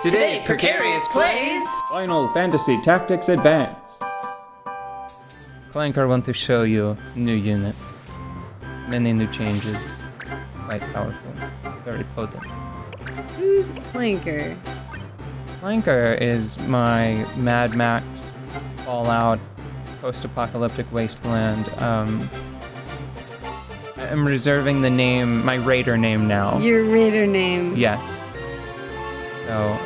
Today, Precarious plays Final Fantasy Tactics Advance. Clanker want to show you new units. Many new changes. Quite powerful. Very potent. Who's Clanker? Clanker is my Mad Max, Fallout, post-apocalyptic wasteland. I'm reserving the name, my raider name now. Your raider name. Yes. So,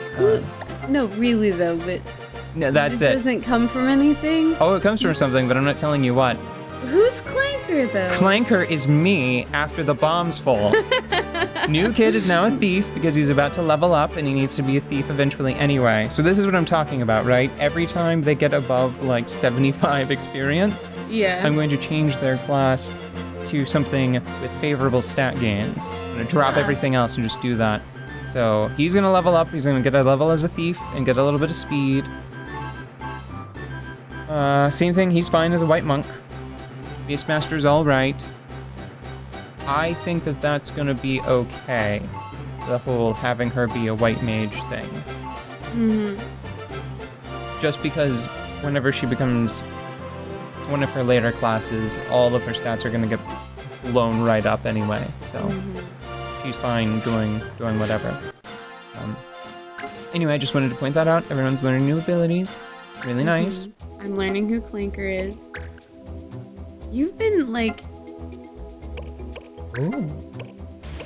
No, really though, but no, that's it it. doesn't come from anything. Oh, it comes from something, but I'm not telling you what. Who's Clanker though? Clanker is me after the bombs fall. New kid is now a thief because he's about to level up and he needs to be a thief eventually anyway. So this is what I'm talking about, right? Every time they get above like 75 experience, Yeah. I'm going to change their class to something with favorable stat gains. I'm gonna drop everything else and just do that. So he's gonna level up, he's gonna get a level as a thief and get a little bit of speed. Same thing, he's fine as a white monk. Beastmaster's all right. I think that that's gonna be okay. The whole having her be a white mage thing. Just because whenever she becomes one of her later classes, all of her stats are gonna get blown right up anyway. So she's fine doing whatever. Anyway, I just wanted to point that out. Everyone's learning new abilities. Really nice. I'm learning who Clanker is. You've been like, Ooh.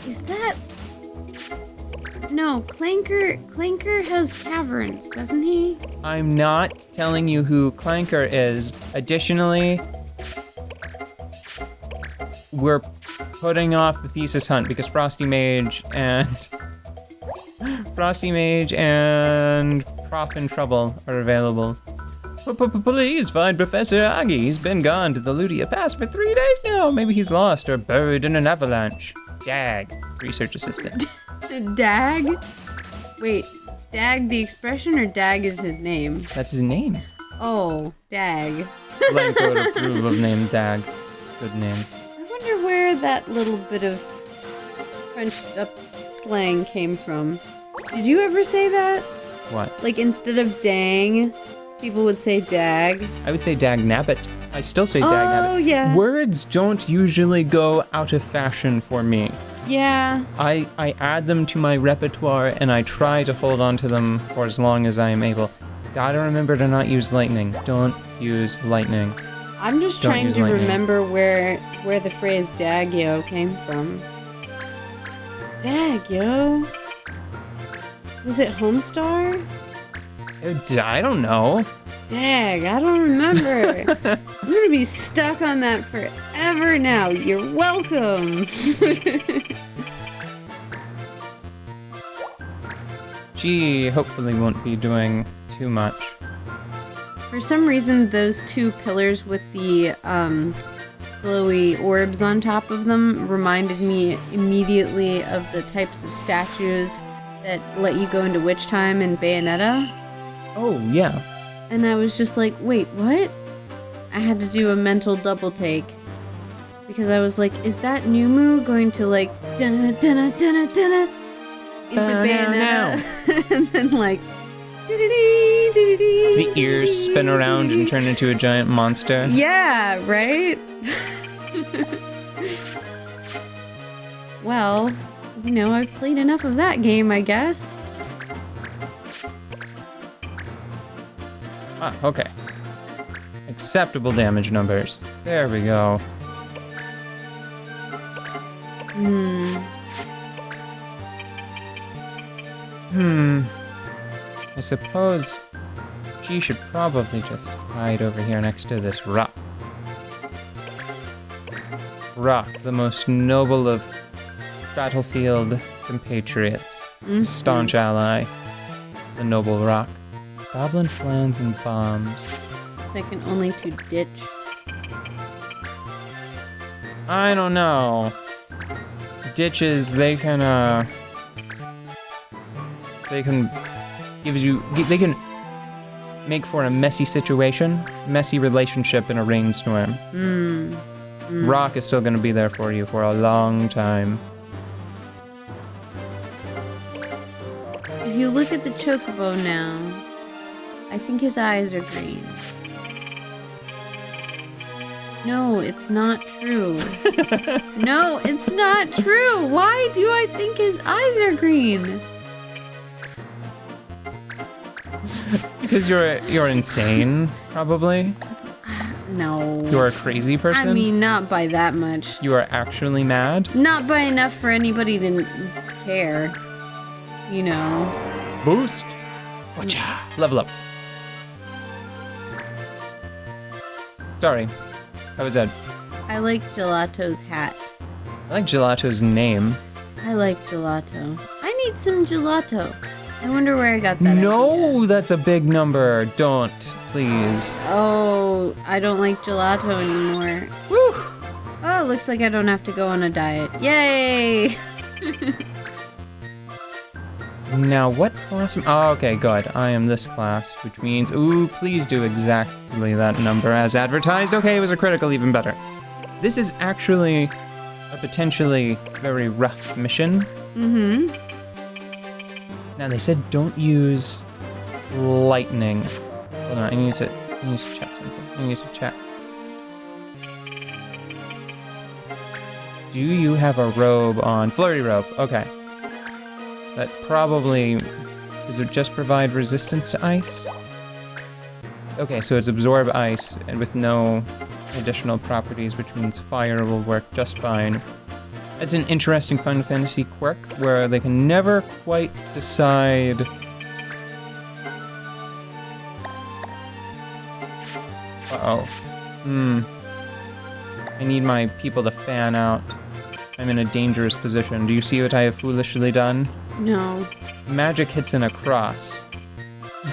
is that? No, Clanker has caverns, doesn't he? I'm not telling you who Clanker is. Additionally, we're putting off the thesis hunt because Frosty Mage and Prof in Trouble are available. Please find Professor Aggie. He's been gone to the Ludia Pass for 3 days now. Maybe he's lost or buried in an avalanche. Dag, research assistant. Dag? Wait, Dag the expression or Dag is his name? That's his name. Oh, Dag. Blanco would approve of name Dag. It's a good name. I wonder where that little bit of crunched up slang came from. Did you ever say that? What? Like instead of dang, people would say dag. I would say dag nabbit. I still say dag nabbit. Oh, yeah. Words don't usually go out of fashion for me. Yeah. I add them to my repertoire and I try to hold on to them for as long as I am able. Gotta remember to not use lightning. Don't use lightning. I'm just Don't trying use to lightning. remember where the phrase dag-yo came from. Dag-yo? Was it Homestar? I don't know. Dag, I don't remember. I'm gonna be stuck on that forever now. You're welcome. She hopefully won't be doing too much. For some reason, those two pillars with the glowy orbs on top of them reminded me immediately of the types of statues that let you go into Witch Time and Bayonetta. Oh, yeah. And I was just like, wait, what? I had to do a mental double take. Because I was like, is that Numu going to like dunna dunna dunna dunna into Bayonetta? And then like The ears spin around and turn into a giant monster. Yeah, right? Well, you know, I've played enough of that game, I guess. Ah, okay. Acceptable damage numbers. There we go. I suppose she should probably just hide over here next to this rock. Rock, the most noble of battlefield compatriots. It's a staunch ally. The noble rock. Goblin plans and bombs. Second only to ditch. I don't know. Ditches, they can make for a messy situation, messy relationship in a rainstorm. Rock is still gonna be there for you for a long time. If you look at the chocobo now. I think his eyes are green. No, it's not true. No, it's not true. Why do I think his eyes are green? Because you're insane, probably. No. You're a crazy person. I mean, not by that much. You are actually mad. Not by enough for anybody to care. You know. Boost. Watcha. Level up. Sorry. That was Ed. I like Gelato's hat. I like Gelato's name. I like Gelato. I need some gelato. I wonder where I got that No, idea. that's a big number. Don't, please. Oh, I don't like gelato anymore. Woo! Oh, looks like I don't have to go on a diet. Yay! Now, what class am oh, okay, good. I am this class, which means, ooh, please do exactly that number as advertised. Okay, it was a critical, even better. This is actually a potentially very rough mission. Mm-hmm. Now, they said don't use lightning. Hold on, I need to check something. I need to check. Do you have a robe on? Flurry robe, okay. That probably, does it just provide resistance to ice? Okay, so it's absorb ice and with no additional properties, which means fire will work just fine. It's an interesting Final Fantasy quirk where they can never quite decide. Uh-oh. I need my people to fan out. I'm in a dangerous position. Do you see what I have foolishly done? No. Magic hits in a cross.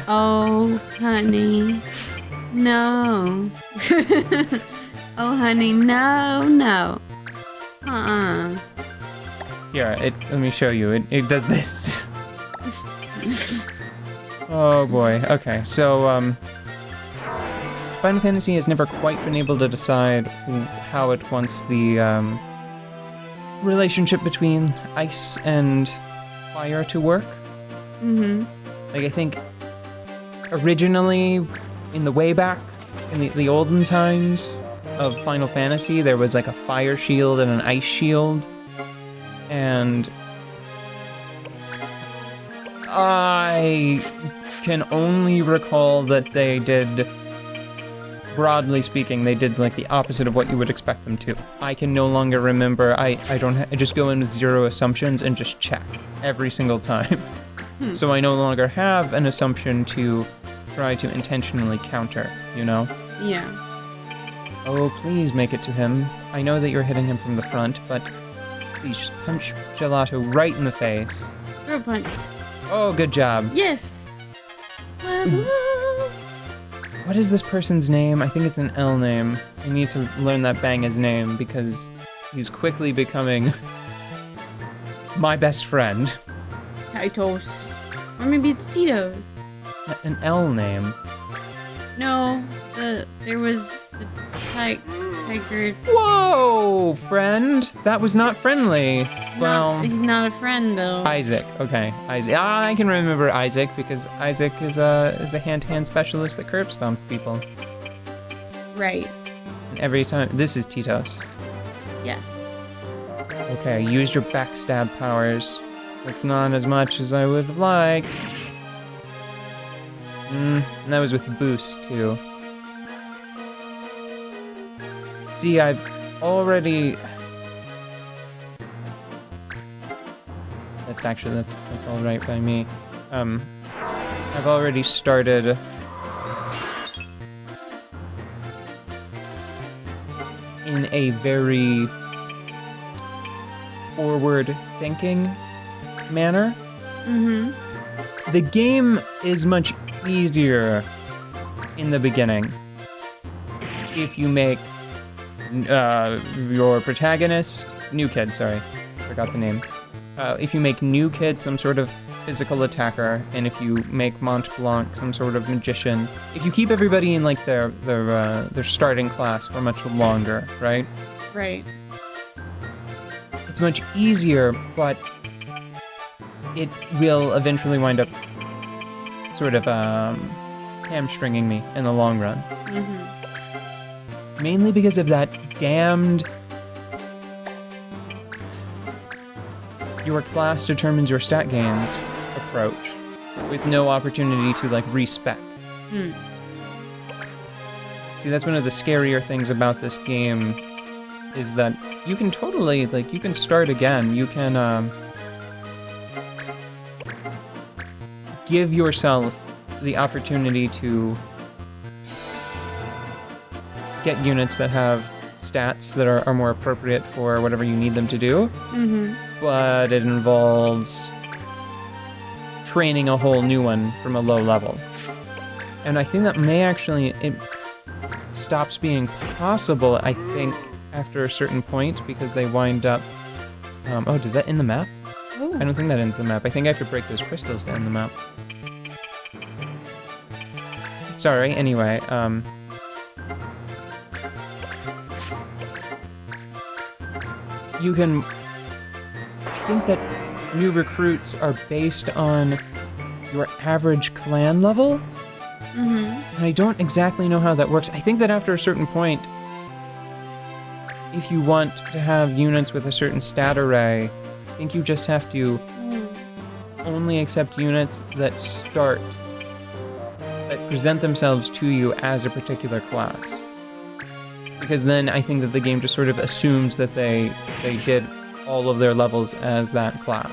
Oh, honey. No. Oh, honey, no, no. Uh-uh. Here, let me show you. It does this. Oh boy. Okay, so Final Fantasy has never quite been able to decide how it wants the relationship between ice and fire to work. Mm-hmm. Like, I think originally, in the way back, in the olden times of Final Fantasy, there was like a fire shield and an ice shield. And I can only recall that they did, broadly speaking, they did like the opposite of what you would expect them to. I can no longer remember. I just go in with zero assumptions and just check every single time. So I no longer have an assumption to try to intentionally counter, you know? Yeah. Oh, please make it to him. I know that you're hitting him from the front, but please just punch Gelato right in the face. Throw a punch. Oh, good job. Yes. Level up. What is this person's name? I think it's an L name. I need to learn that Bang's name because he's quickly becoming my best friend. Titos. Or maybe it's Tito's. An L name. No, there was the tiger. Whoa, friend! That was not friendly. Well, He's not a friend though. Isaac. Okay, Isaac. Ah, I can remember Isaac because Isaac is a hand-to-hand specialist that curb stomp people. Right. And every time, this is Titos. Yeah. Okay, use your backstab powers. That's not as much as I would have liked. And that was with boost too. See, I've already. That's all right by me. I've already started in a very forward-thinking manner. Mm-hmm. The game is much easier in the beginning if you make your protagonist, New Kid, sorry, forgot the name. If you make New Kid some sort of physical attacker, and if you make Mont Blanc some sort of magician, if you keep everybody in like their starting class for much longer, right? Right. It's much easier, but it will eventually wind up sort of hamstringing me in the long run. Mainly because of that damned your class determines your stat gains approach with no opportunity to like respec. See, that's one of the scarier things about this game is that you can totally, like, you can start again. You can give yourself the opportunity to get units that have stats that are more appropriate for whatever you need them to do. But it involves training a whole new one from a low level. And I think that may actually, it stops being possible, I think, after a certain point, because they wind up, oh, does that end the map? Ooh. I don't think that ends the map. I think I have to break those crystals to end the map. Sorry, anyway, you can, I think that new recruits are based on your average clan level. And I don't exactly know how that works. I think that after a certain point, if you want to have units with a certain stat array, I think you just have to only accept units that present themselves to you as a particular class. Because then I think that the game just sort of assumes that they did all of their levels as that class.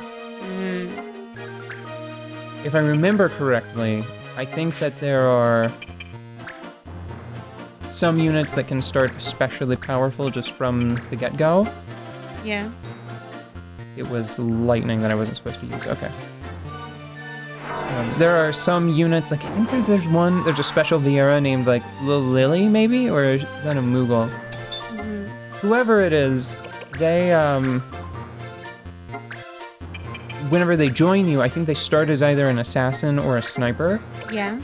If I remember correctly, I think that there are some units that can start especially powerful just from the get-go. Yeah. It was lightning that I wasn't supposed to use. Okay. There are some units, like I think there's a special Vieira named like Lil Lily maybe, or is that a Moogle? Whoever it is, they whenever they join you, I think they start as either an assassin or a sniper. Yeah.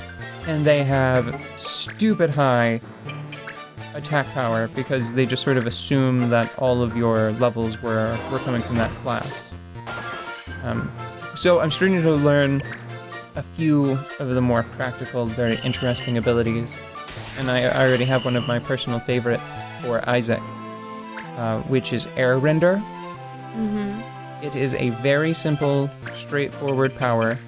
And they have stupid high attack power because they just sort of assume that all of your levels were coming from that class. So I'm starting to learn a few of the more practical, very interesting abilities. And I already have one of my personal favorites for Isaac, which is Air Render. It is a very simple, straightforward power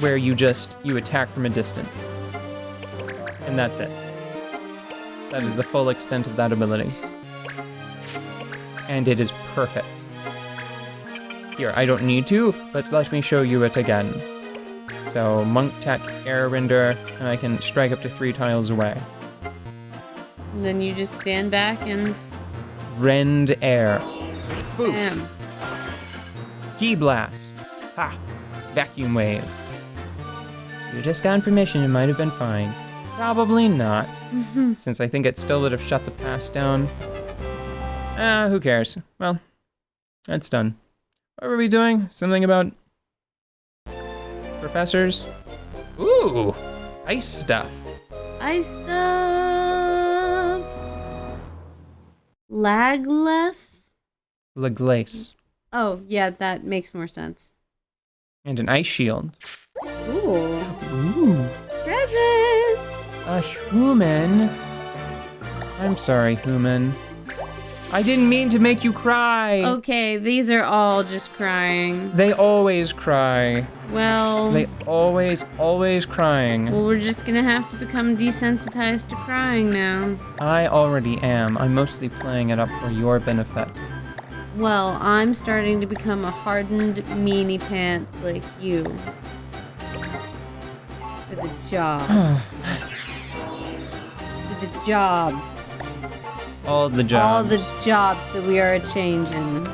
where you attack from a distance. And that's it. That is the full extent of that ability. And it is perfect. Here, I don't need to, but let me show you it again. So, Monk Tech, Air Render, and I can strike up to 3 tiles away. And then you just stand back and... Rend Air. Boof. Bam. Key Blast. Ha! Vacuum Wave. You just got permission, it might have been fine. Probably not, since I think it still would have shut the pass down. Who cares? Well, that's done. What were we doing? Something about professors? Ooh, ice stuff. Ice stuff. Lagless? Laglace. Oh, yeah, that makes more sense. And an ice shield. Ooh. Ooh. Presents! A human. I'm sorry, human. I didn't mean to make you cry. Okay, these are all just crying. They always cry. Well... They always crying. Well, we're just gonna have to become desensitized to crying now. I already am. I'm mostly playing it up for your benefit. Well, I'm starting to become a hardened meanie pants like you. For the job. For the jobs. All the jobs. All the jobs that we are changing.